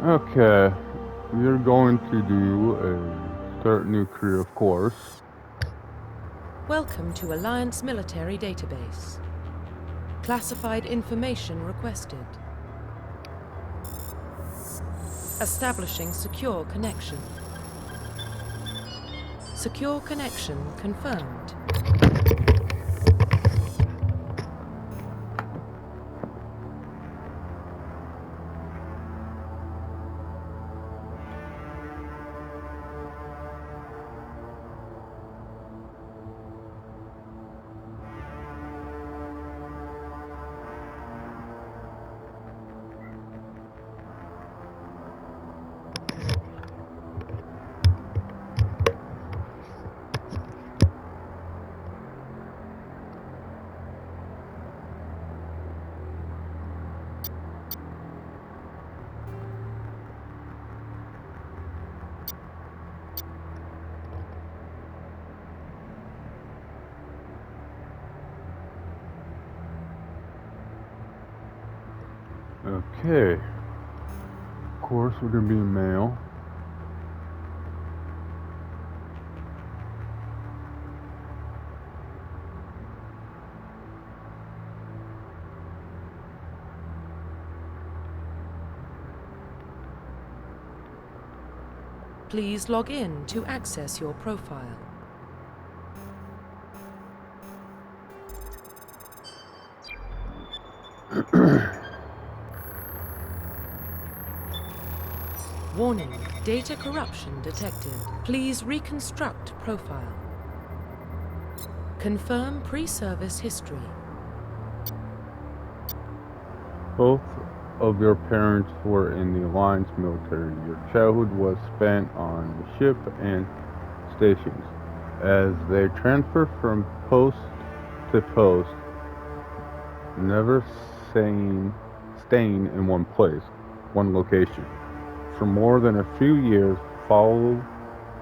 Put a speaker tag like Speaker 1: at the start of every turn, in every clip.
Speaker 1: Okay, we're going to do a start new career, of course.
Speaker 2: Welcome to Alliance Military Database. Classified information requested. Establishing secure connection. Secure connection confirmed.
Speaker 1: Okay, of course, we're going to be male.
Speaker 2: Please log in to access your profile. Warning, data corruption detected. Please reconstruct profile. Confirm pre-service history.
Speaker 1: Both of your parents were in the Alliance military. Your childhood was spent on the ship and stations. As they transfer from post to post, never staying in one place, one location. For more than a few years, follow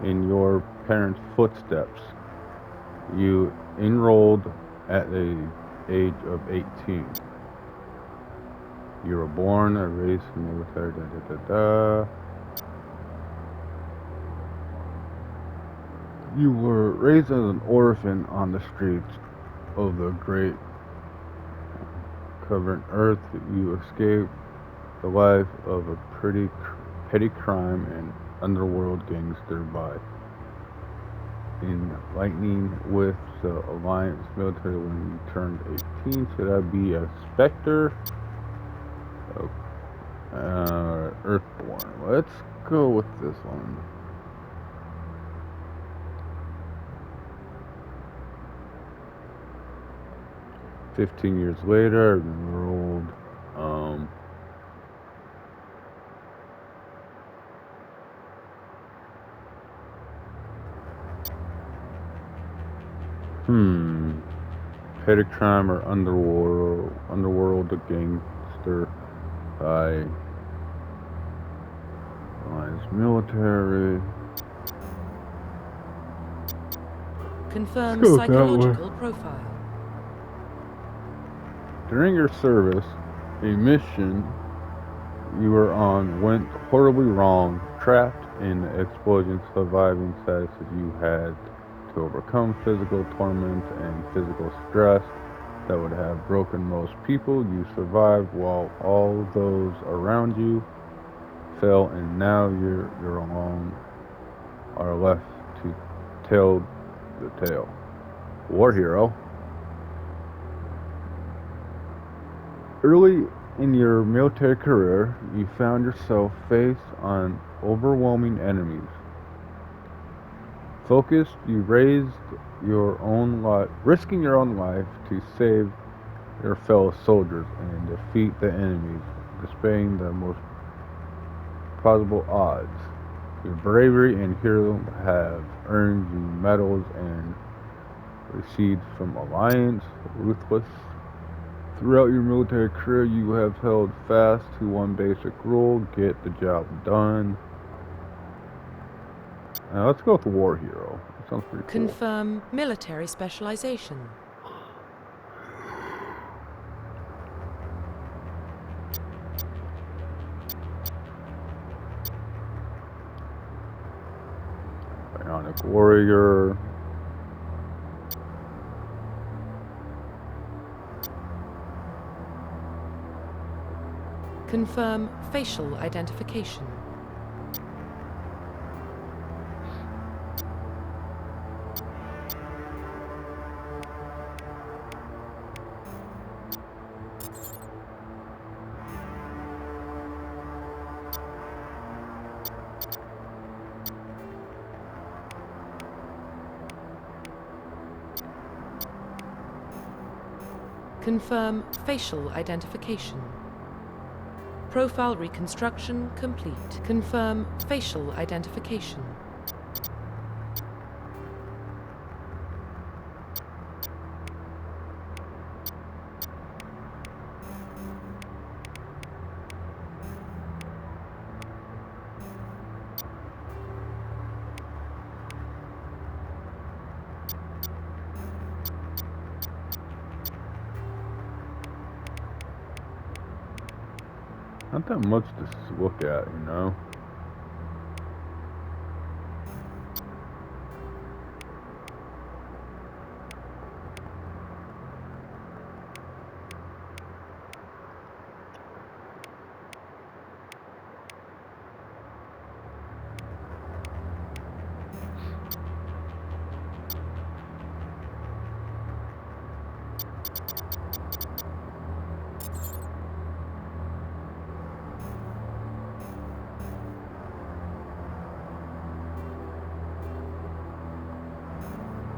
Speaker 1: in your parents' footsteps. You enrolled at the age of 18. You were born and raised in the military. You were raised as an orphan on the streets of the great covered earth. You escaped the life of a pretty petty crime and underworld gangster by enlightening with the Alliance military when you turned 18. Should I be a Spectre? Earthborn. Let's go with this one. $15 later, enrolled. Hmm. Petty crime or underworld a gangster by Alliance military.
Speaker 2: Confirm
Speaker 1: Let's go with that one.
Speaker 2: psychological profile.
Speaker 1: During your service, a mission you were on went horribly wrong. Trapped in the explosion, surviving status you had to overcome physical torment and physical stress that would have broken most people. You survived while all those around you fell, and now you're alone, are left to tell the tale. War hero. Early in your military career, you found yourself faced on overwhelming enemies. Focused, you risking your own life to save your fellow soldiers and defeat the enemies, displaying the most plausible odds. Your bravery and heroism have earned you medals and received from Alliance, Ruthless. Throughout your military career, you have held fast to one basic rule: get the job done. Let's go with the War Hero. That sounds pretty cool.
Speaker 2: Confirm military specialization.
Speaker 1: bionic warrior.
Speaker 2: Confirm facial identification. Confirm facial identification. Profile reconstruction complete. Confirm facial identification.
Speaker 1: Not that much to look at, you know?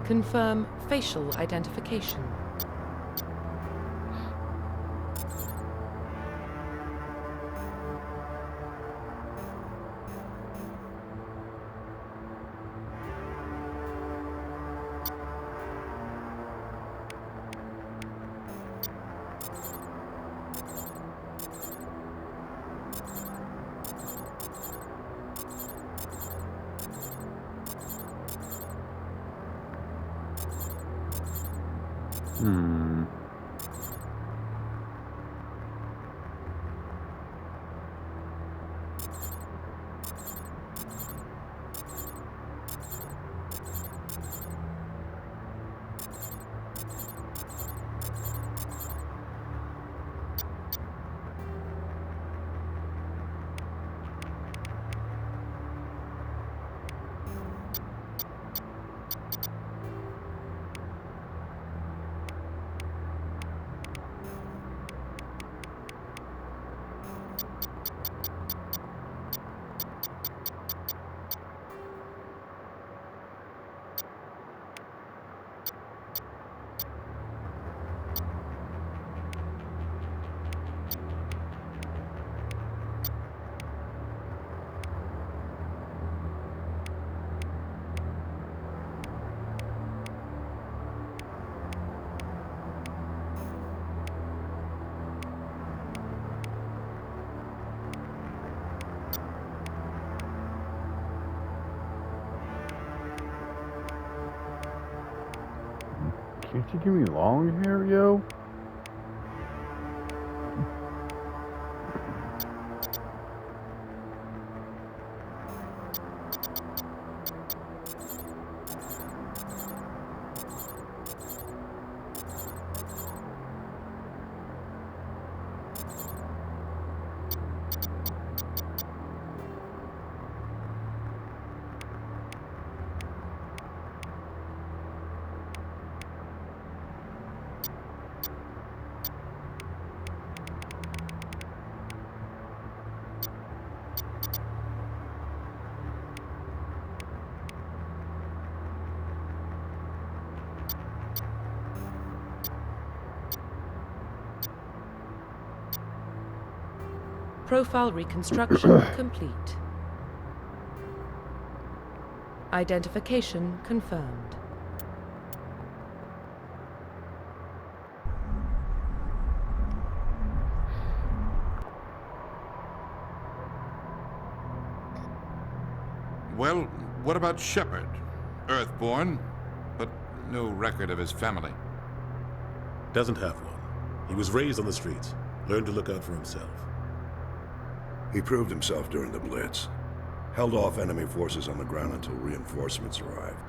Speaker 2: Confirm facial identification.
Speaker 1: Hmm. Can't you give me long hair, yo?
Speaker 2: Profile reconstruction complete. Identification confirmed.
Speaker 3: Well, what about Shepard? Earthborn, but no record of his family.
Speaker 4: Doesn't have one. He was raised on the streets, learned to look out for himself.
Speaker 5: He proved himself during the Blitz. Held off enemy forces on the ground until reinforcements arrived.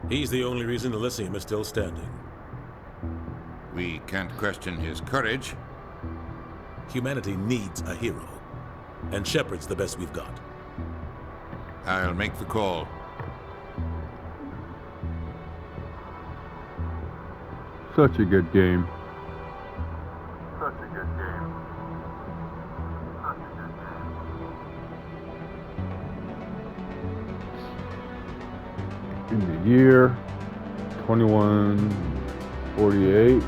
Speaker 4: He's the only reason Elysium is still standing.
Speaker 3: We can't question his courage.
Speaker 4: Humanity needs a hero. And Shepard's the best we've got.
Speaker 3: I'll make the call.
Speaker 1: Such a good game. Such a good game. Such a good game. In the year 2148.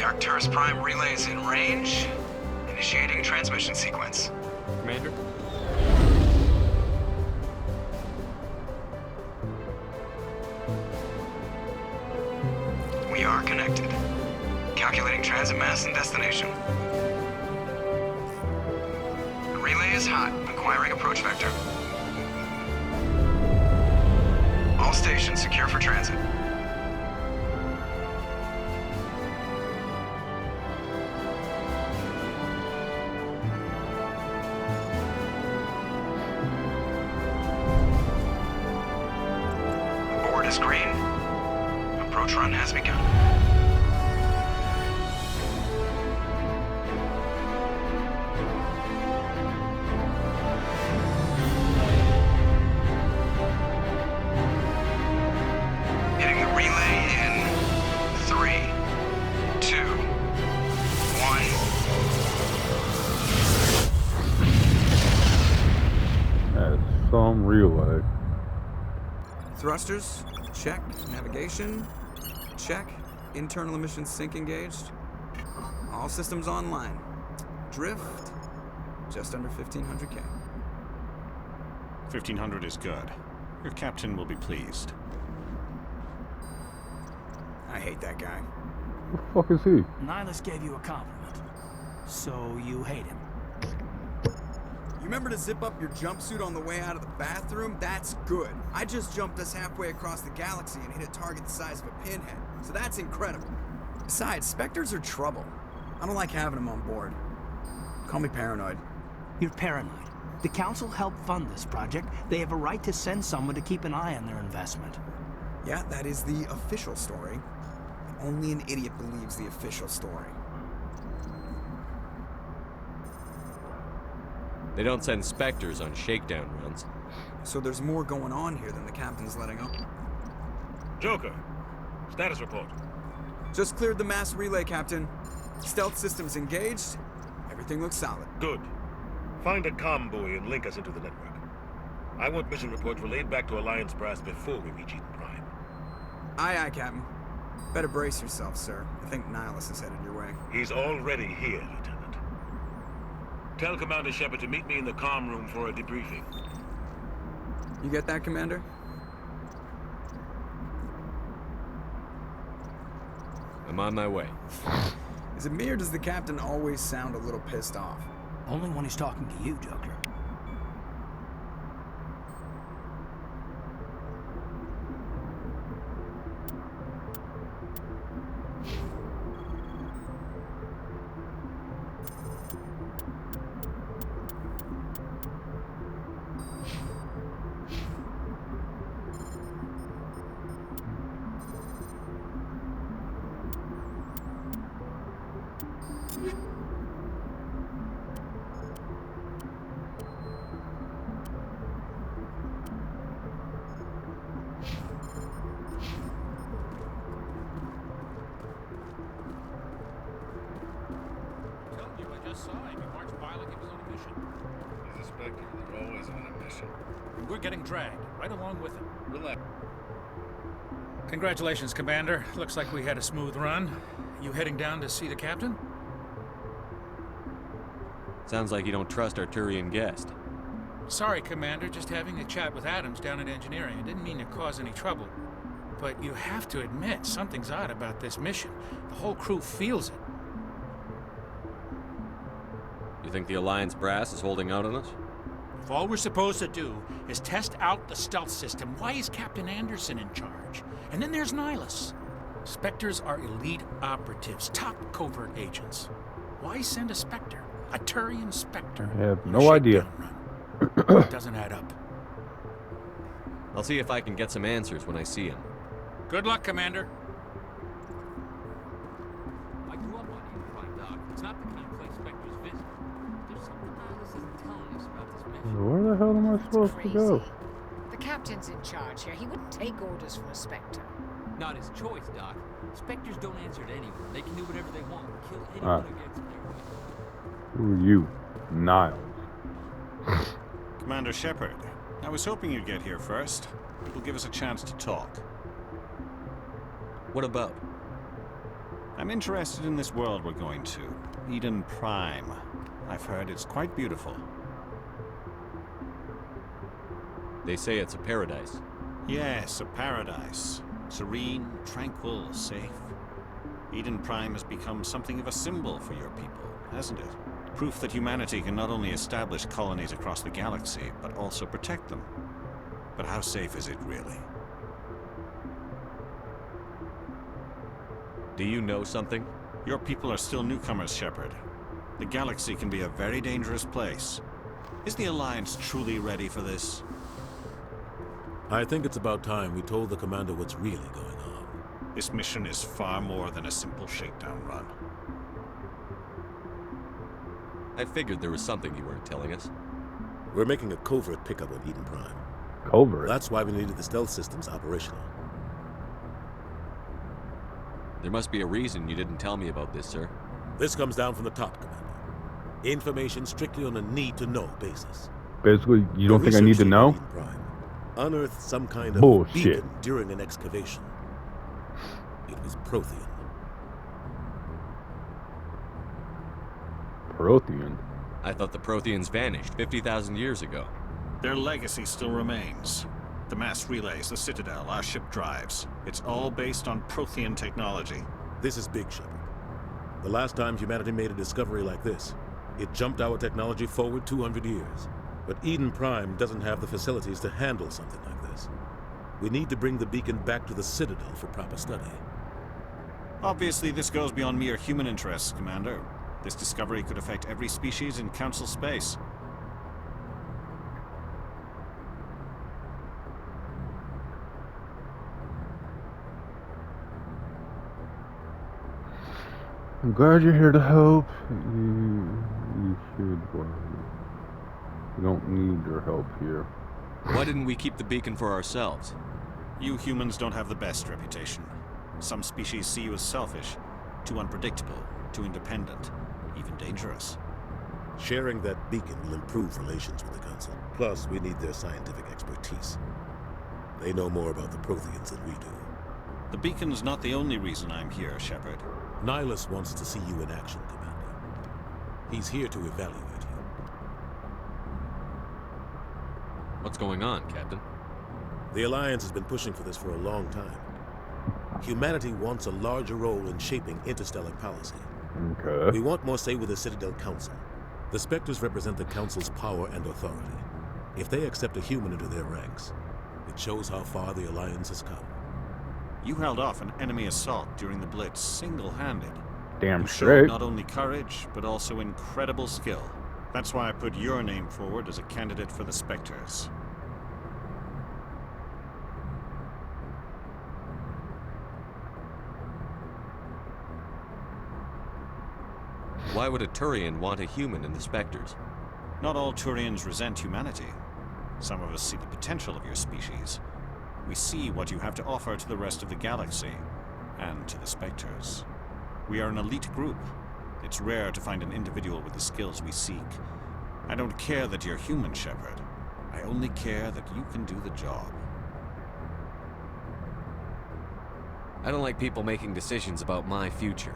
Speaker 6: Arcturus Prime relay is in range. Initiating transmission sequence.
Speaker 7: Commander?
Speaker 6: We are connected. Calculating transit mass and destination. The relay is hot. Acquiring approach vector. All stations secure for transit. Board is green. Approach run has begun. Hitting the relay in 3, 2, 1.
Speaker 1: That's some relay.
Speaker 6: Thrusters, check. Navigation, check. Internal emissions sync engaged. All systems online. Drift, just under 1500K.
Speaker 7: 1500 is good. Your captain will be pleased.
Speaker 6: I hate that guy.
Speaker 1: Who the fuck is he?
Speaker 8: Nihilus gave you a compliment, so you hate him.
Speaker 6: You remember to zip up your jumpsuit on the way out of the bathroom? That's good. I just jumped us halfway across the galaxy and hit a target the size of a pinhead, so that's incredible. Besides, Spectres are trouble. I don't like having them on board. Call me paranoid.
Speaker 8: You're paranoid. The Council helped fund this project. They have a right to send someone to keep an eye on their investment.
Speaker 6: Yeah, that is the official story. Only an idiot believes the official story.
Speaker 9: They don't send Spectres on shakedown runs.
Speaker 6: So there's more going on here than the captain's letting on.
Speaker 4: Joker, status report.
Speaker 6: Just cleared the mass relay, Captain. Stealth systems engaged. Everything looks solid.
Speaker 4: Good. Find a comm buoy and link us into the network. I want mission reports relayed back to Alliance Brass before we reach Eden Prime.
Speaker 6: Aye, aye, Captain. Better brace yourself, sir. I think Nihilus is headed your way.
Speaker 4: He's already here, Lieutenant. Tell Commander Shepard to meet me in the comm room for a debriefing.
Speaker 6: You get that, Commander?
Speaker 9: I'm on my way.
Speaker 6: Is it me or does the Captain always sound a little pissed off?
Speaker 8: Only when he's talking to you, Joker.
Speaker 10: We're getting dragged, right along with him. Relax. Congratulations, Commander. Looks like we had a smooth run. You heading down to see the captain?
Speaker 9: Sounds like you don't trust our Turian guest.
Speaker 10: Sorry, Commander. Just having a chat with Adams down at engineering. I didn't mean to cause any trouble. But you have to admit, something's odd about this mission. The whole crew feels it.
Speaker 9: You think the Alliance brass is holding out on us?
Speaker 10: If all we're supposed to do is test out the stealth system, why is Captain Anderson in charge? And then there's Nihilus. Spectres are elite operatives, top covert agents. Why send a Spectre? A Turian Spectre?
Speaker 1: I have
Speaker 10: on a
Speaker 1: no idea.
Speaker 10: shakedown run? It doesn't add up.
Speaker 9: I'll see if I can get some answers when I see him.
Speaker 10: Good luck, Commander.
Speaker 11: I grew up on Eden Prime, Doc. It's not the kind of place Spectres visit. There's something Nihilus isn't telling us about this mission.
Speaker 1: Where the hell am I supposed to go?
Speaker 12: The captain's in charge here. He wouldn't take orders from a Spectre.
Speaker 11: Not his choice, Doc. Spectres don't answer to anyone. They can do whatever they want. Kill anyone who gets in their way.
Speaker 1: Who are you? Niles.
Speaker 7: Commander Shepard, I was hoping you'd get here first. It'll give us a chance to talk.
Speaker 9: What about?
Speaker 7: I'm interested in this world we're going to. Eden Prime. I've heard it's quite beautiful.
Speaker 9: They say it's a paradise.
Speaker 7: Yes, a paradise. Serene, tranquil, safe. Eden Prime has become something of a symbol for your people, hasn't it? Proof that humanity can not only establish colonies across the galaxy, but also protect them. But how safe is it really?
Speaker 9: Do you know something?
Speaker 7: Your people are still newcomers, Shepard. The galaxy can be a very dangerous place. Is the Alliance truly ready for this?
Speaker 13: I think it's about time we told the commander what's really going on.
Speaker 7: This mission is far more than a simple shakedown run.
Speaker 9: I figured there was something you weren't telling us.
Speaker 13: We're making a covert pickup on Eden Prime.
Speaker 1: Covert?
Speaker 13: That's why we needed the stealth systems operational.
Speaker 9: There must be a reason you didn't tell me about this, sir.
Speaker 13: This comes down from the top, Commander. Information strictly on a need-to-know basis.
Speaker 1: Basically, you don't think I need to know?
Speaker 13: Eden Prime unearthed some kind of
Speaker 1: bullshit
Speaker 13: beacon during an excavation. It was Prothean.
Speaker 1: Prothean?
Speaker 9: I thought the Protheans vanished 50,000 years ago.
Speaker 7: Their legacy still remains. The mass relays, the Citadel, our ship drives. It's all based on Prothean technology.
Speaker 13: This is big, Shepard. The last time humanity made a discovery like this, it jumped our technology forward 200 years. But Eden Prime doesn't have the facilities to handle something like this. We need to bring the beacon back to the Citadel for proper study.
Speaker 7: Obviously, this goes beyond mere human interests, Commander. This discovery could affect every species in Council space.
Speaker 1: I'm glad you're here to help. You should. We don't need your help here.
Speaker 9: Why didn't we keep the beacon for ourselves?
Speaker 7: You humans don't have the best reputation. Some species see you as selfish, too unpredictable, too independent, even dangerous.
Speaker 13: Sharing that beacon will improve relations with the Council. Plus, we need their scientific expertise. They know more about the Protheans than we do.
Speaker 7: The beacon's not the only reason I'm here, Shepard.
Speaker 13: Nihilus wants to see you in action, Commander. He's here to evaluate you.
Speaker 9: What's going on, Captain?
Speaker 13: The Alliance has been pushing for this for a long time. Humanity wants a larger role in shaping interstellar policy.
Speaker 1: Okay.
Speaker 13: We want more say with the Citadel Council. The Spectres represent the Council's power and authority. If they accept a human into their ranks, it shows how far the Alliance has come.
Speaker 7: You held off an enemy assault during the Blitz single-handed.
Speaker 1: Damn
Speaker 7: you
Speaker 1: straight.
Speaker 7: showed not only courage, but also incredible skill. That's why I put your name forward as a candidate for the Spectres.
Speaker 9: Why would a Turian want a human in the Spectres?
Speaker 7: Not all Turians resent humanity. Some of us see the potential of your species. We see what you have to offer to the rest of the galaxy, and to the Spectres. We are an elite group. It's rare to find an individual with the skills we seek. I don't care that you're human, Shepard. I only care that you can do the job.
Speaker 9: I don't like people making decisions about my future.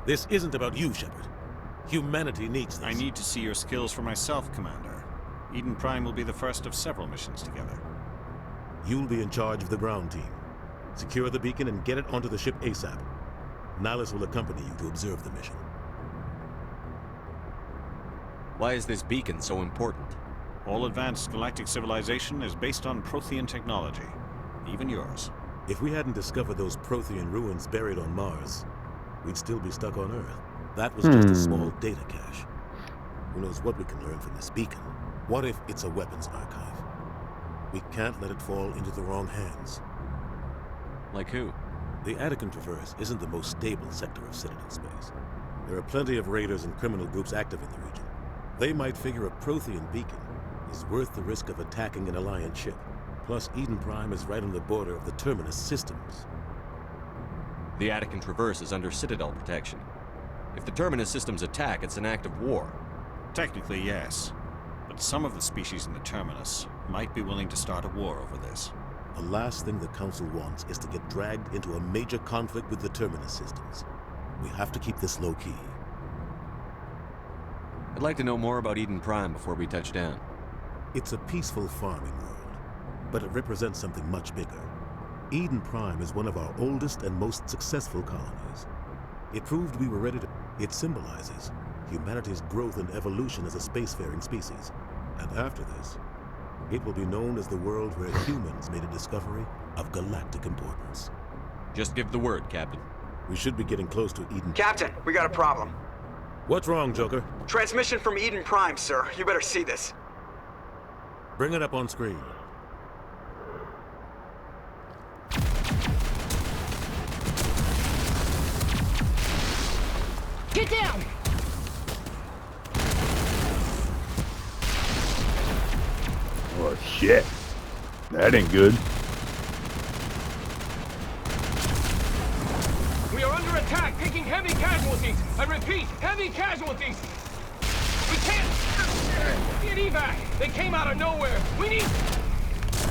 Speaker 13: This isn't about you, Shepard. Humanity needs this.
Speaker 7: I need to see your skills for myself, Commander. Eden Prime will be the first of several missions together.
Speaker 13: You'll be in charge of the ground team. Secure the beacon and get it onto the ship ASAP. Nihilus will accompany you to observe the mission.
Speaker 9: Why is this beacon so important?
Speaker 7: All advanced galactic civilization is based on Prothean technology. Even yours.
Speaker 13: If we hadn't discovered those Prothean ruins buried on Mars, we'd still be stuck on Earth. That was just a small data cache. Who knows what we can learn from this beacon? What if it's a weapons archive? We can't let it fall into the wrong hands.
Speaker 9: Like who?
Speaker 13: The Edition Traverse isn't the most stable sector of Citadel space. There are plenty of raiders and criminal groups active in the region. They might figure a Prothean beacon is worth the risk of attacking an Alliance ship. Plus, Eden Prime is right on the border of the Terminus systems.
Speaker 9: The Edition Traverse is under Citadel protection. If the Terminus systems attack, it's an act of war.
Speaker 7: Technically, yes. But some of the species in the Terminus might be willing to start a war over this.
Speaker 13: The last thing the Council wants is to get dragged into a major conflict with the Terminus systems. We have to keep this low-key.
Speaker 9: I'd like to know more about Eden Prime before we touch down.
Speaker 13: It's a peaceful farming world, but it represents something much bigger. Eden Prime is one of our oldest and most successful colonies. It proved we were ready to... It symbolizes humanity's growth and evolution as a spacefaring species. And after this, it will be known as the world where humans made a discovery of galactic importance.
Speaker 9: Just give the word, Captain.
Speaker 13: We should be getting close to Eden...
Speaker 6: Captain, we got a problem.
Speaker 13: What's wrong, Joker?
Speaker 6: Transmission from Eden Prime, sir. You better see this.
Speaker 13: Bring it up on screen.
Speaker 12: Get down!
Speaker 1: Oh shit. That ain't good.
Speaker 11: We are under attack, taking heavy casualties. I repeat, heavy casualties. We can't get evac. They came out of nowhere. We need...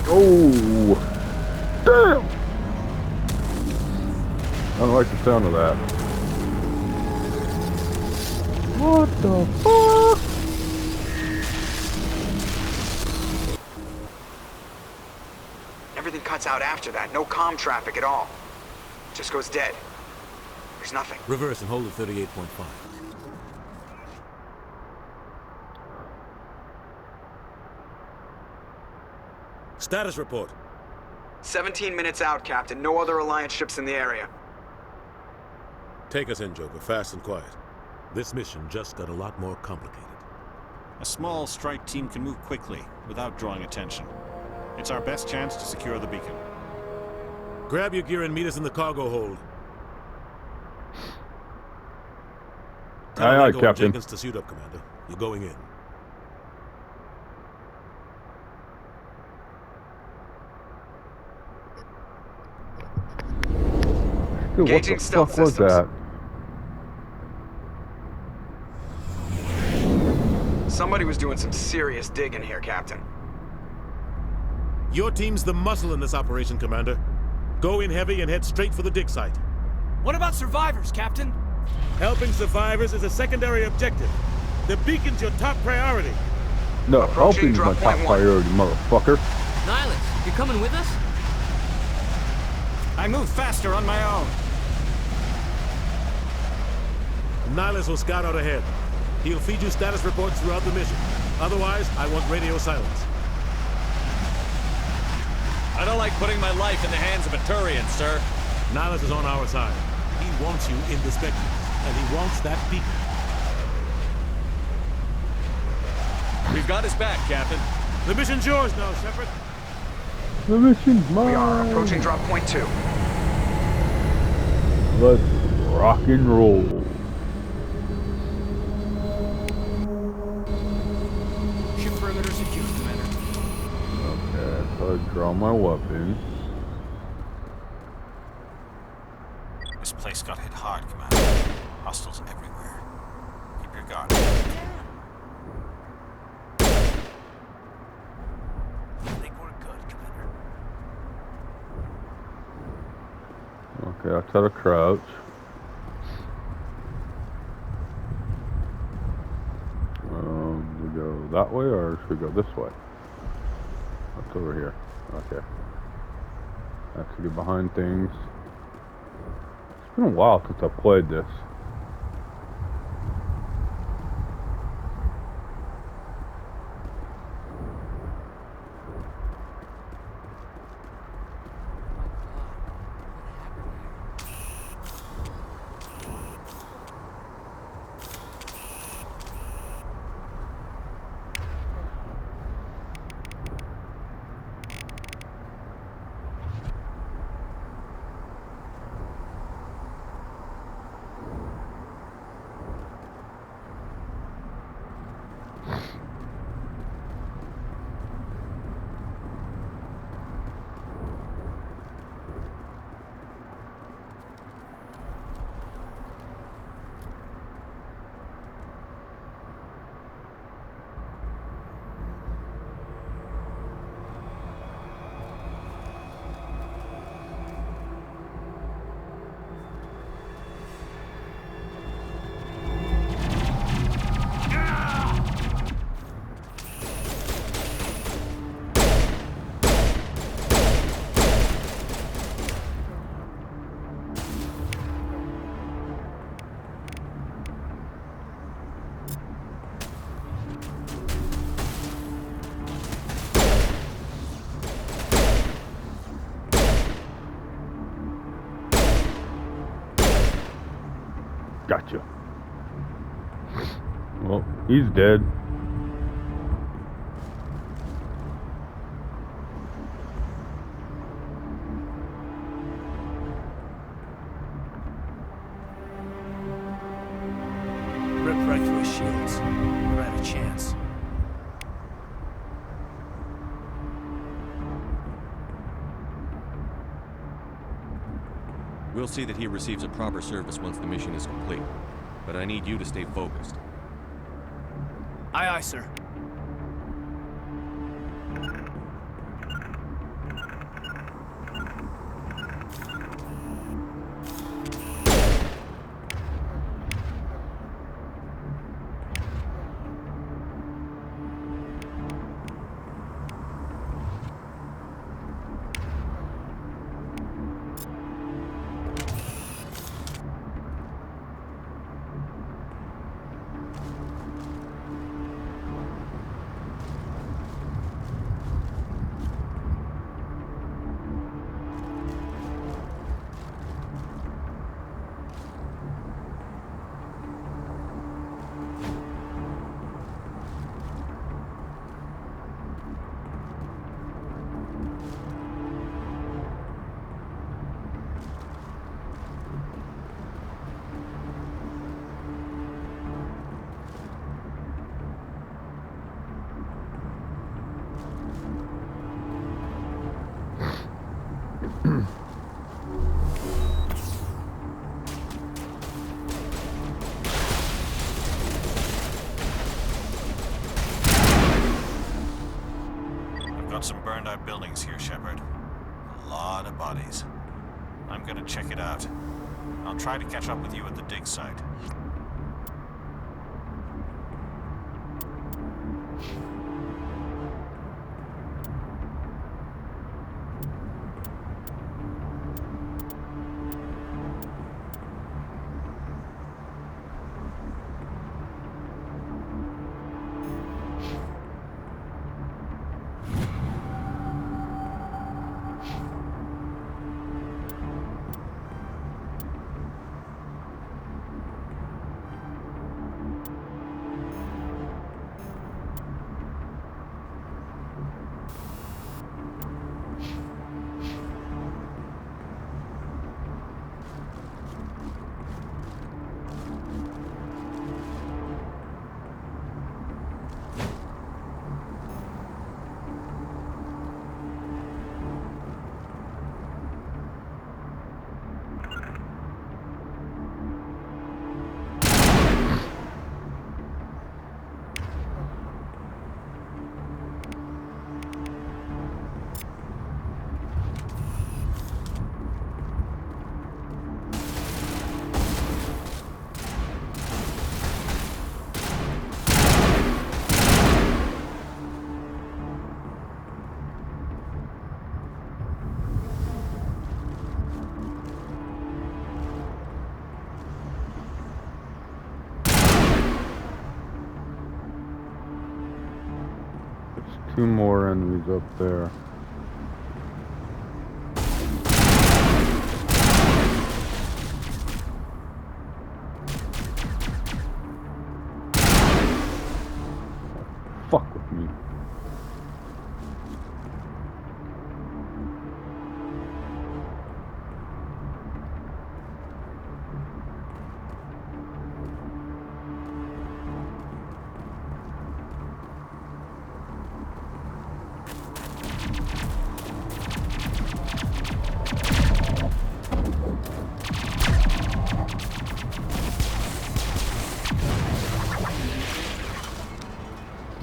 Speaker 1: Oh, damn! I don't like the sound of that. What the fuck?
Speaker 6: Everything cuts out after that. No comm traffic at all. Just goes dead. There's nothing.
Speaker 13: Reverse and hold at 38.5. Status report.
Speaker 6: 17 minutes out, Captain. No other Alliance ships in the area.
Speaker 13: Take us in, Joker, fast and quiet. This mission just got a lot more complicated.
Speaker 7: A small strike team can move quickly without drawing attention. It's our best chance to secure the beacon.
Speaker 13: Grab your gear and meet us in the cargo hold.
Speaker 1: Aye, aye, Captain.
Speaker 13: Jenkins to suit up, Commander. You're going in.
Speaker 1: Dude, what the
Speaker 6: Engaging stealth
Speaker 1: fuck was
Speaker 6: systems.
Speaker 1: that?
Speaker 6: Somebody was doing some serious digging here, Captain.
Speaker 13: Your team's the muscle in this operation, Commander. Go in heavy and head straight for the dig site.
Speaker 8: What about survivors, Captain?
Speaker 13: Helping survivors is a secondary objective. The beacon's your top priority.
Speaker 1: No,
Speaker 6: Approaching
Speaker 1: helping is my
Speaker 6: drop
Speaker 1: top
Speaker 6: point 1.
Speaker 1: priority, motherfucker.
Speaker 8: Nihilus, you coming with us?
Speaker 7: I move faster on my own.
Speaker 13: Nihilus will scout out ahead. He'll feed you status reports throughout the mission. Otherwise, I want radio silence.
Speaker 9: I don't like putting my life in the hands of a Turian, sir.
Speaker 13: Nihilus is on our side. He wants you in the Spectres, and he wants that beacon.
Speaker 9: We've got his back, Captain.
Speaker 13: The mission's yours now, Shepard.
Speaker 1: The mission's mine.
Speaker 6: We are approaching drop point 2.
Speaker 1: Let's rock and roll.
Speaker 8: Ship perimeter secure, Commander.
Speaker 1: Okay, so I draw my weapon.
Speaker 7: This place got hit hard, Commander. Hostiles everywhere. Keep your guard.
Speaker 8: I think we're good, Commander.
Speaker 1: Okay, that's how to crouch. We go that way or should we go this way? What's over here? Okay. That's to get behind things. It's been a while since I played this. Gotcha. Well, he's dead.
Speaker 8: Ripped right through his shields. Never had a chance.
Speaker 9: We'll see that he receives a proper service once the mission is complete. But I need you to stay focused.
Speaker 8: Aye, aye, sir.
Speaker 7: Got some burned out buildings here, Shepard. A lot of bodies. I'm gonna check it out. I'll try to catch up with you at the dig site.
Speaker 1: Two more enemies up there. Fuck with me.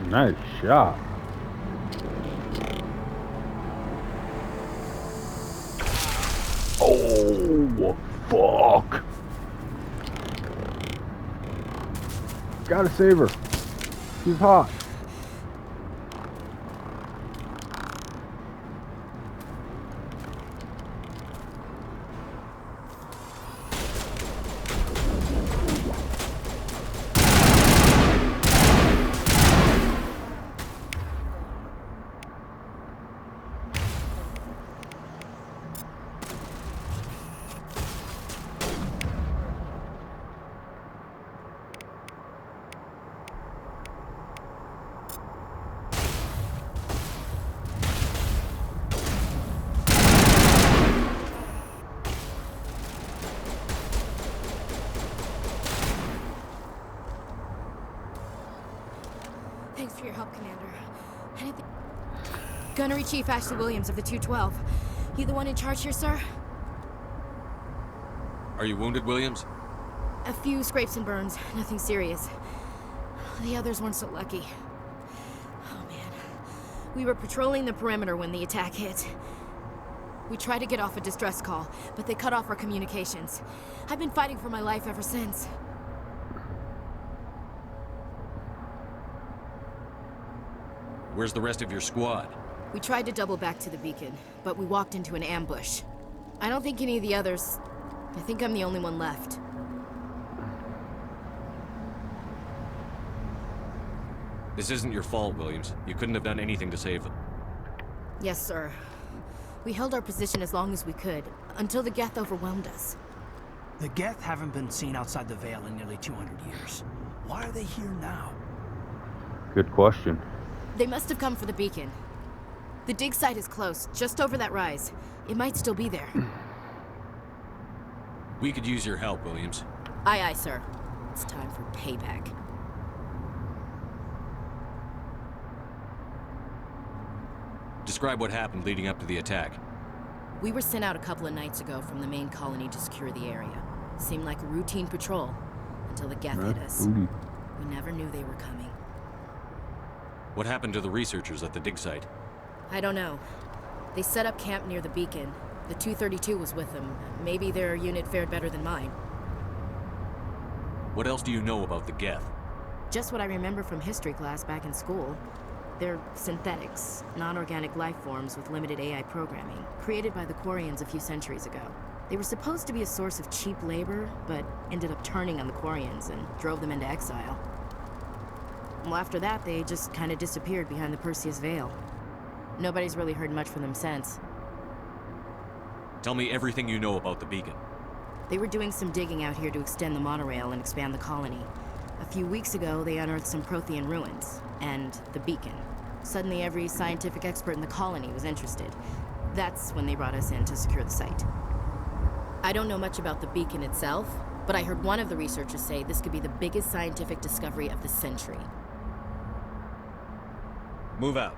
Speaker 1: Nice shot. Oh, fuck. Gotta save her. She's hot.
Speaker 14: Thanks for your help, Commander. Anything... Gunnery Chief Ashley Williams of the 212. You the one in charge here, sir?
Speaker 9: Are you wounded, Williams?
Speaker 14: A few scrapes and burns, nothing serious. The others weren't so lucky. Oh man. We were patrolling the perimeter when the attack hit. We tried to get off a distress call, but they cut off our communications. I've been fighting for my life ever since.
Speaker 9: Where's the rest of your squad?
Speaker 14: We tried to double back to the beacon, but we walked into an ambush. I don't think any of the others... I think I'm the only one left.
Speaker 9: This isn't your fault, Williams. You couldn't have done anything to save them.
Speaker 14: Yes, sir. We held our position as long as we could, until the Geth overwhelmed us.
Speaker 8: The Geth haven't been seen outside the Veil in nearly 200 years. Why are they here now?
Speaker 1: Good question.
Speaker 14: They must have come for the beacon. The dig site is close, just over that rise. It might still be there.
Speaker 9: We could use your help, Williams.
Speaker 14: Aye, aye, sir. It's time for payback.
Speaker 9: Describe what happened leading up to the attack.
Speaker 14: We were sent out a couple of nights ago from the main colony to secure the area. Seemed like a routine patrol, until the Geth hit us. We never knew they were coming.
Speaker 9: What happened to the researchers at the dig site?
Speaker 14: I don't know. They set up camp near the beacon. The 232 was with them. Maybe their unit fared better than mine.
Speaker 9: What else do you know about the Geth?
Speaker 14: Just what I remember from history class back in school. They're synthetics, non-organic life forms with limited AI programming, created by the Quarians a few centuries ago. They were supposed to be a source of cheap labor, but ended up turning on the Quarians and drove them into exile. Well, after that, they just kind of disappeared behind the Perseus Veil. Nobody's really heard much from them since.
Speaker 9: Tell me everything you know about the beacon.
Speaker 14: They were doing some digging out here to extend the monorail and expand the colony. A few weeks ago, they unearthed some Prothean ruins, and the beacon. Suddenly, every scientific expert in the colony was interested. That's when they brought us in to secure the site. I don't know much about the beacon itself, but I heard one of the researchers say this could be the biggest scientific discovery of the century.
Speaker 9: Move out.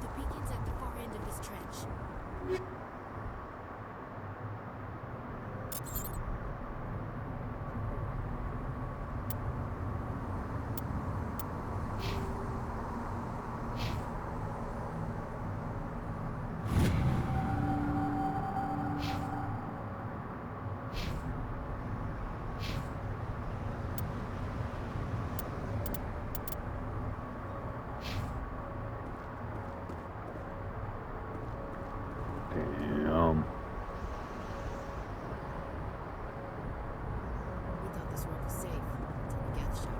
Speaker 14: The beacon's at the far end of this trench.
Speaker 1: Damn.
Speaker 14: We thought this world was safe until the Geth showed up.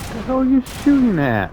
Speaker 1: What the hell are you shooting at?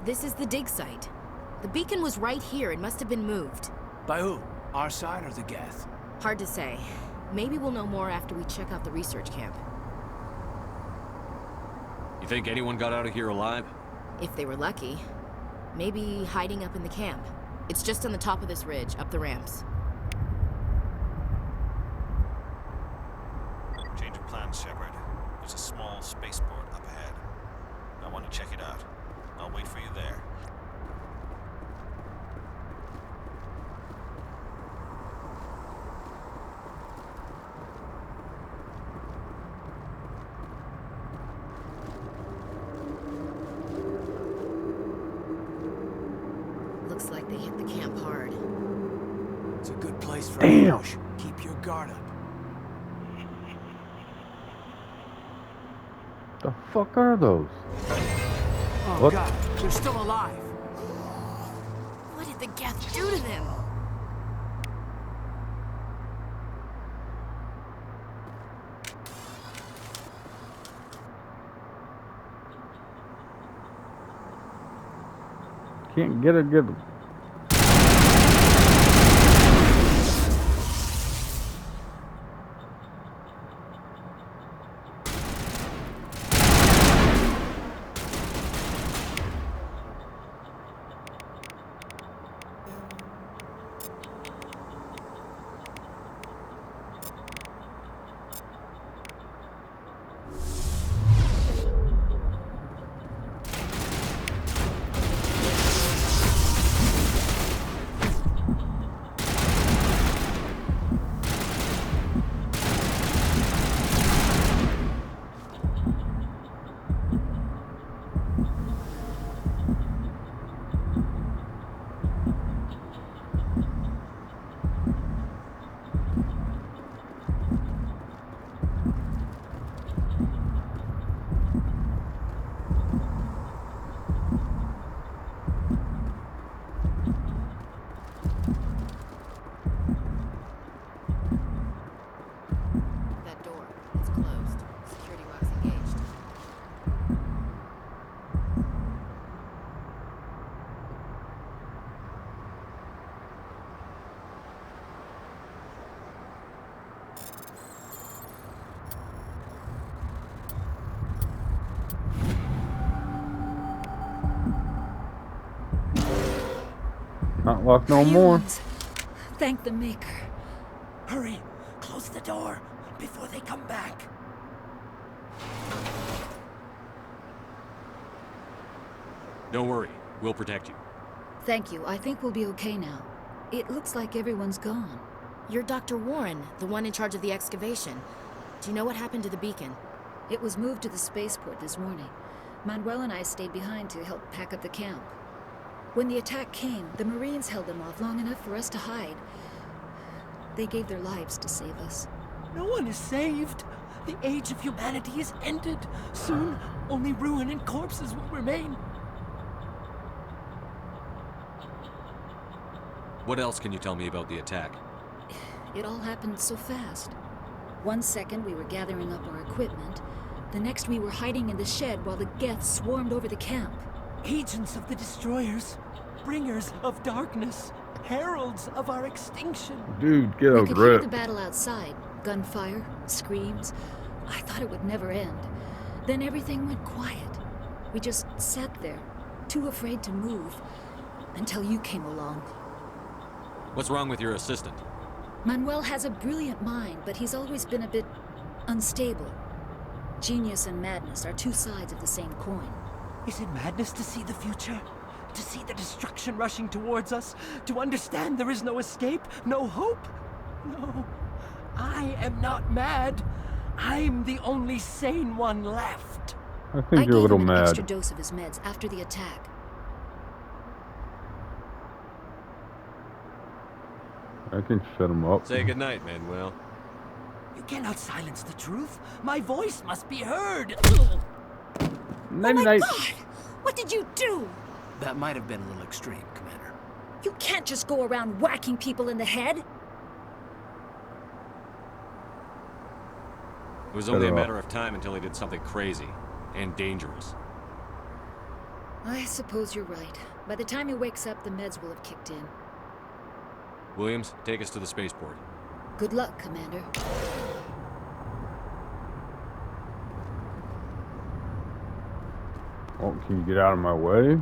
Speaker 14: This is the dig site. The beacon was right here. It must have been moved.
Speaker 8: By who? Our side or the Geth?
Speaker 14: Hard to say. Maybe we'll know more after we check out the research camp.
Speaker 9: You think anyone got out of here alive?
Speaker 14: If they were lucky. Maybe hiding up in the camp. It's just on the top of this ridge, up the ramps.
Speaker 7: Change of plans, Shepard. There's a small spaceport up ahead. I want to check it out. I'll wait for you there.
Speaker 14: Looks like they hit the camp hard.
Speaker 8: It's a good place for
Speaker 1: Damn.
Speaker 8: ambush. Keep your guard up.
Speaker 1: The fuck are those?
Speaker 8: Oh
Speaker 1: What?
Speaker 8: God, they're still alive.
Speaker 14: What did the Geth do to them?
Speaker 1: Can't get a good.
Speaker 14: That door. It's closed. Security lock's engaged.
Speaker 1: Not locked no more.
Speaker 15: Humans. Thank the Maker. Hurry, close the door before they come back.
Speaker 9: Don't worry, we'll protect you.
Speaker 15: Thank you. I think we'll be okay now. It looks like everyone's gone.
Speaker 14: You're Dr. Warren, the one in charge of the excavation. Do you know what happened to the beacon?
Speaker 15: It was moved to the spaceport this morning. Manuel and I stayed behind to help pack up the camp. When the attack came, the Marines held them off long enough for us to hide. They gave their lives to save us.
Speaker 16: No one is saved. The age of humanity is ended. Soon, only ruin and corpses will remain.
Speaker 9: What else can you tell me about the attack?
Speaker 15: It all happened so fast. 1 second we were gathering up our equipment. The next we were hiding in the shed while the Geth swarmed over the camp.
Speaker 16: Agents of the destroyers, bringers of darkness, heralds of our extinction.
Speaker 1: Dude, get
Speaker 15: We
Speaker 1: a
Speaker 15: could hear
Speaker 1: grip.
Speaker 15: the battle outside. Gunfire, screams. I thought it would never end. Then everything went quiet. We just sat there, too afraid to move, until you came along.
Speaker 9: What's wrong with your assistant?
Speaker 15: Manuel has a brilliant mind, but he's always been a bit unstable. Genius and madness are two sides of the same coin.
Speaker 16: Is it madness to see the future? To see the destruction rushing towards us? To understand there is no escape? No hope? No. I am not mad. I'm the only sane one left.
Speaker 1: I think you're a little
Speaker 15: gave him an extra
Speaker 1: mad.
Speaker 15: dose of his meds after the attack.
Speaker 1: I can shut him up.
Speaker 9: Say goodnight, Manuel.
Speaker 16: You cannot silence the truth. My voice must be heard.
Speaker 1: Night,
Speaker 15: Oh my
Speaker 1: night.
Speaker 15: God! What did you do?
Speaker 8: That might have been a little extreme, Commander.
Speaker 15: You can't just go around whacking people in the head.
Speaker 9: It was
Speaker 1: Shut
Speaker 9: only a
Speaker 1: her up.
Speaker 9: matter of time until he did something crazy and dangerous.
Speaker 15: I suppose you're right. By the time he wakes up, the meds will have kicked in.
Speaker 9: Williams, take us to the spaceport.
Speaker 15: Good luck, Commander.
Speaker 1: Oh, can you get out of my way?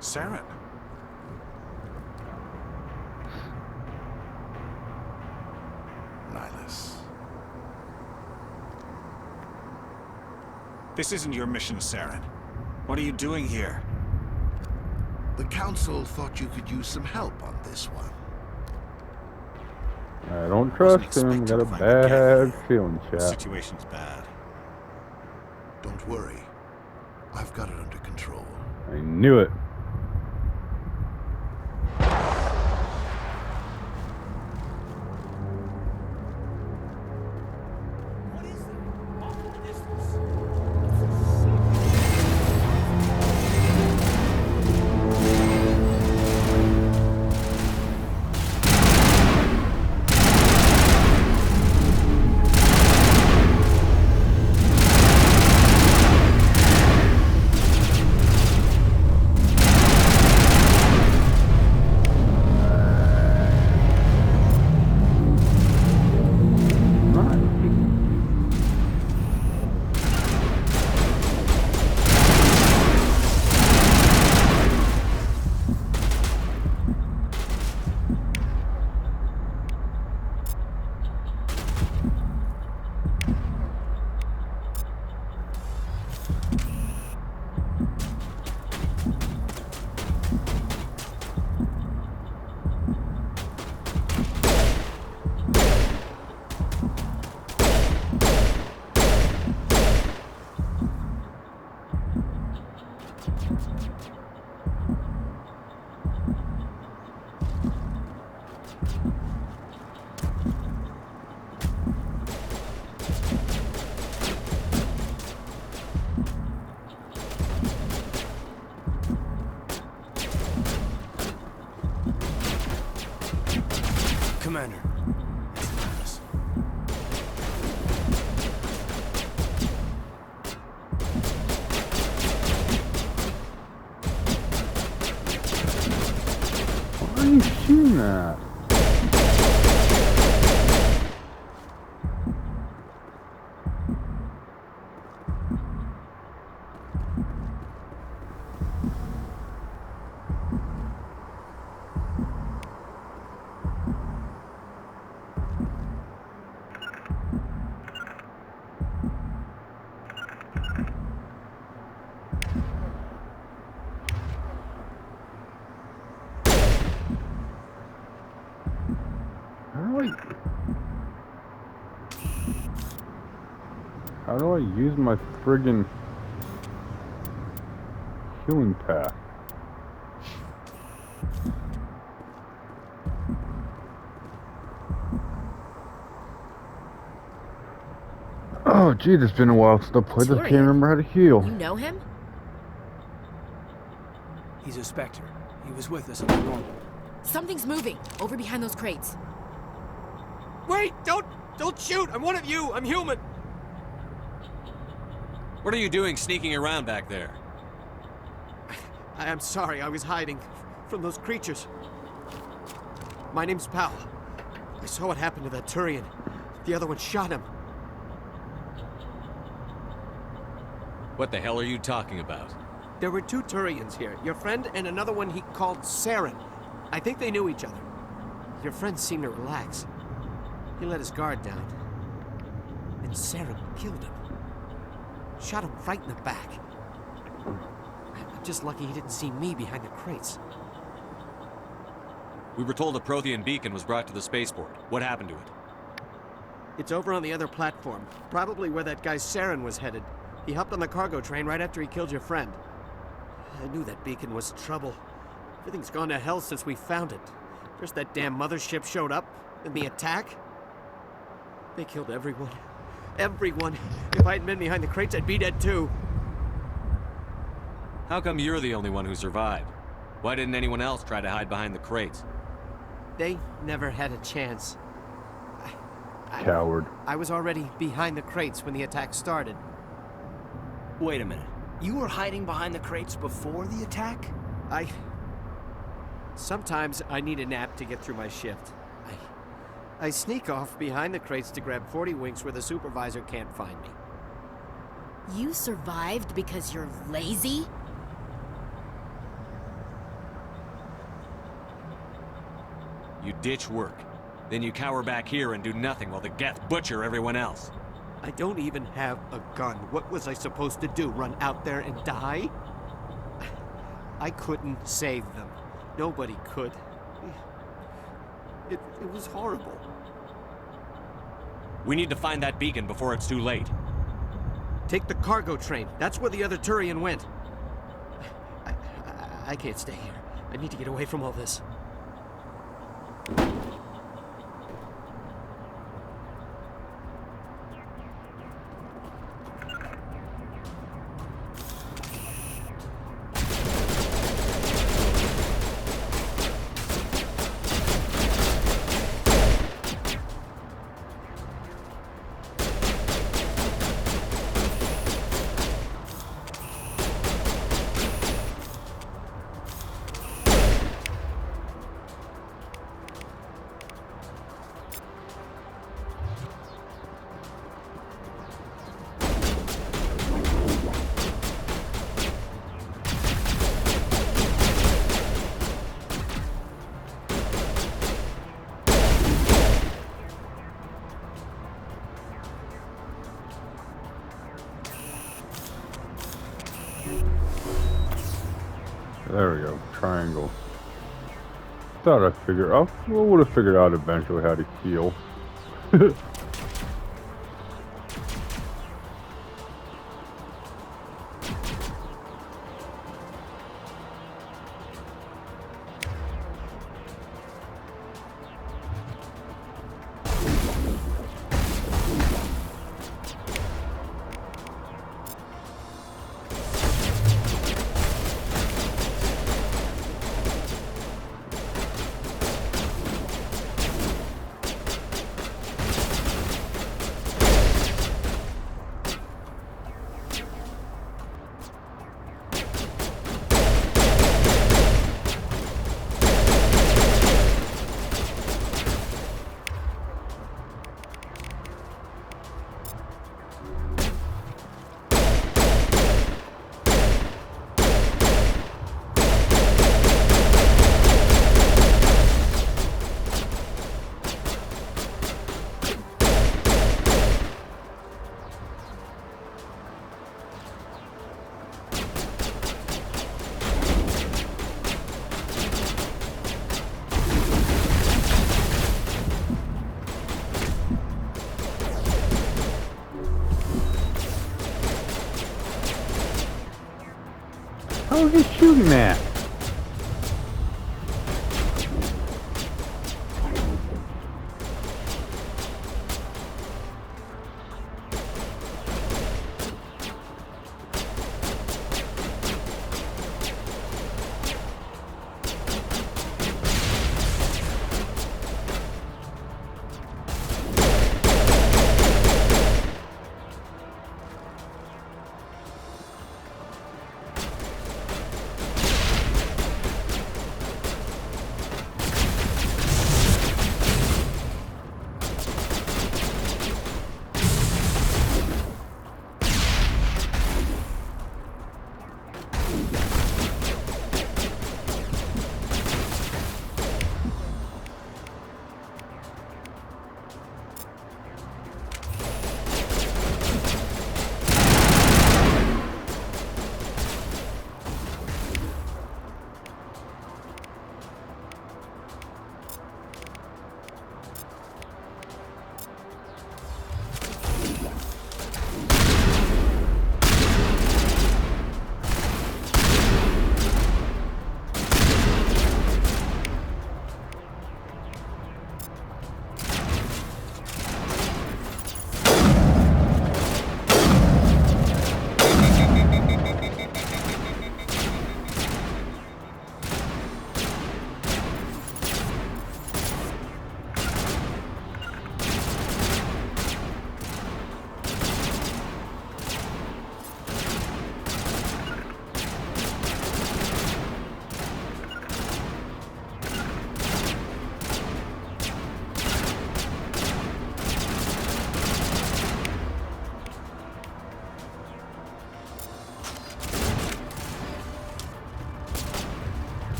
Speaker 17: Saren.
Speaker 5: Nihilus.
Speaker 17: This isn't your mission, Saren. What are you doing here?
Speaker 5: The Council thought you could use some help on this one.
Speaker 1: I don't trust him. Got a bad feeling,
Speaker 17: The
Speaker 1: chap.
Speaker 17: situation's bad.
Speaker 5: Don't worry. I've got it under control.
Speaker 1: I knew it.
Speaker 8: Commander.
Speaker 1: Why are you shooting that? How do I use my friggin' healing path? Oh, gee, it's been a while since I played this. Can't remember how to heal.
Speaker 14: You know him?
Speaker 8: He's a Spectre. He was with us on the normal.
Speaker 14: Something's moving over behind those crates.
Speaker 16: Wait! Don't shoot! I'm one of you! I'm human!
Speaker 9: What are you doing sneaking around back there?
Speaker 16: I'm sorry, I was hiding from those creatures. My name's Powell. I saw what happened to that Turian. The other one shot him.
Speaker 9: What the hell are you talking about?
Speaker 16: There were two Turians here. Your friend and another one he called Saren. I think they knew each other. Your friend seemed to relax. He let his guard down. And Saren killed him. Shot him right in the back. I'm just lucky he didn't see me behind the crates.
Speaker 9: We were told a Prothean beacon was brought to the spaceport. What happened to it?
Speaker 16: It's over on the other platform. Probably where that guy Saren was headed. He hopped on the cargo train right after he killed your friend. I knew that beacon was trouble. Everything's gone to hell since we found it. First that damn mothership showed up, then the attack. They killed everyone. everyone. If I hadn't been behind the crates, I'd be dead too.
Speaker 9: How come you're the only one who survived? Why didn't anyone else try to hide behind the crates?
Speaker 16: They never had a chance.
Speaker 1: Coward.
Speaker 16: I was already behind the crates when the attack started.
Speaker 8: Wait a minute. You were hiding behind the crates before the attack?
Speaker 16: Sometimes I need a nap to get through my shift. I sneak off behind the crates to grab 40 winks where the supervisor can't find me.
Speaker 14: You survived because you're lazy?
Speaker 9: You ditch work. Then you cower back here and do nothing while the Geth butcher everyone else.
Speaker 16: I don't even have a gun. What was I supposed to do? Run out there and die? I couldn't save them. Nobody could. It was horrible.
Speaker 9: We need to find that beacon before it's too late.
Speaker 16: Take the cargo train. That's where the other Turian went. I can't stay here. I need to get away from all this.
Speaker 1: There we go. Triangle. Thought I figured out. Well, would have figured out eventually how to heal. How is he shooting that?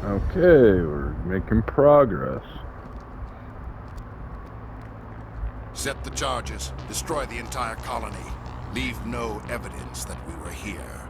Speaker 1: Okay, we're making progress.
Speaker 5: Set the charges. Destroy the entire colony. Leave no evidence that we were here.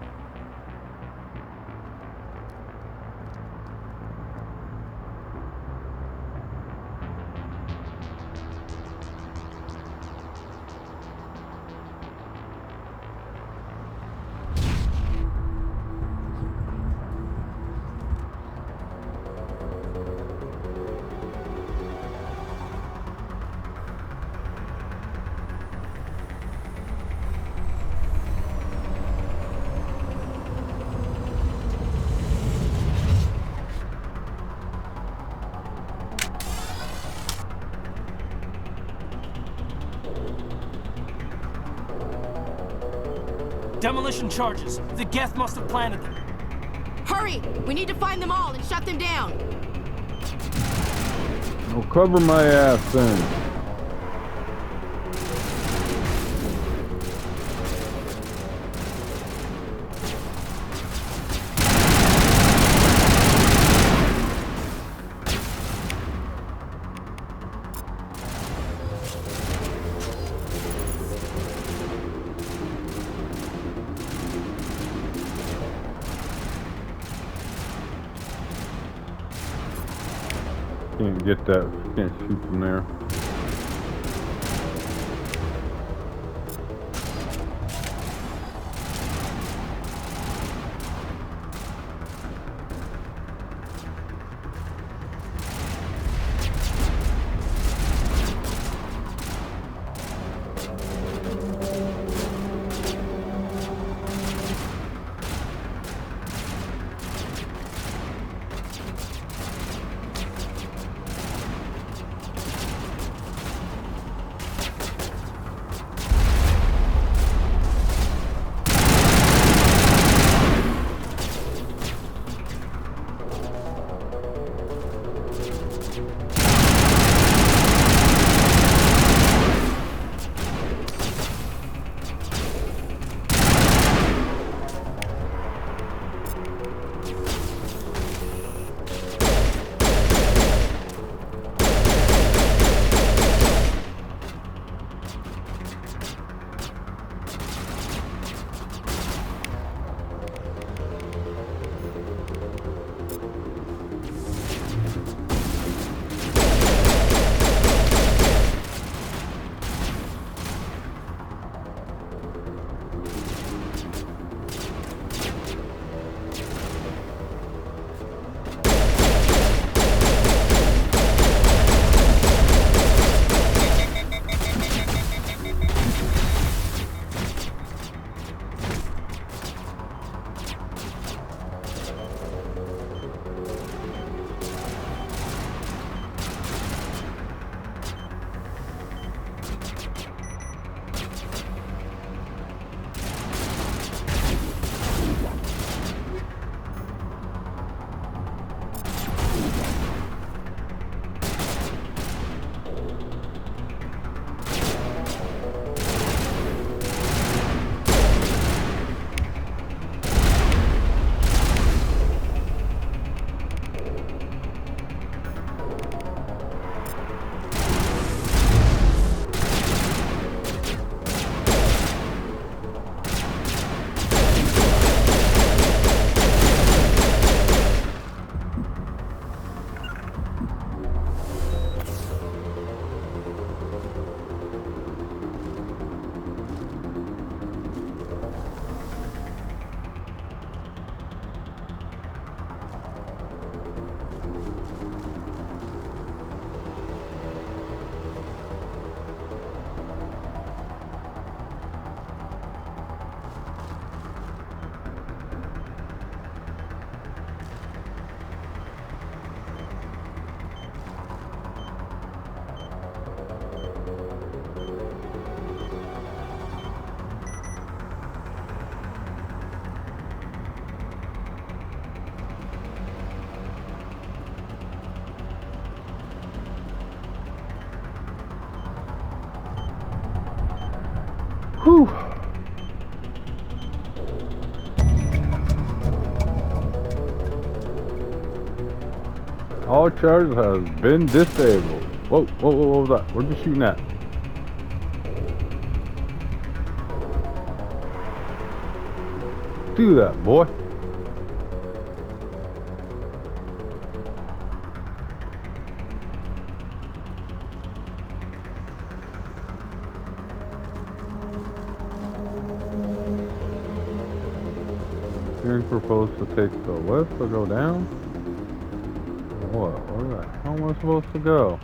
Speaker 16: Demolition charges. The Geth must have planted them.
Speaker 14: Hurry! We need to find them all and shut them down!
Speaker 1: Well, cover my ass then. Can't get that, can't shoot from there. Whew. All charges have been disabled. Whoa, whoa, whoa, what was that? Where'd you shooting at? Do that, boy. You're proposed to take the left or go down? What? Where the hell am I supposed to go?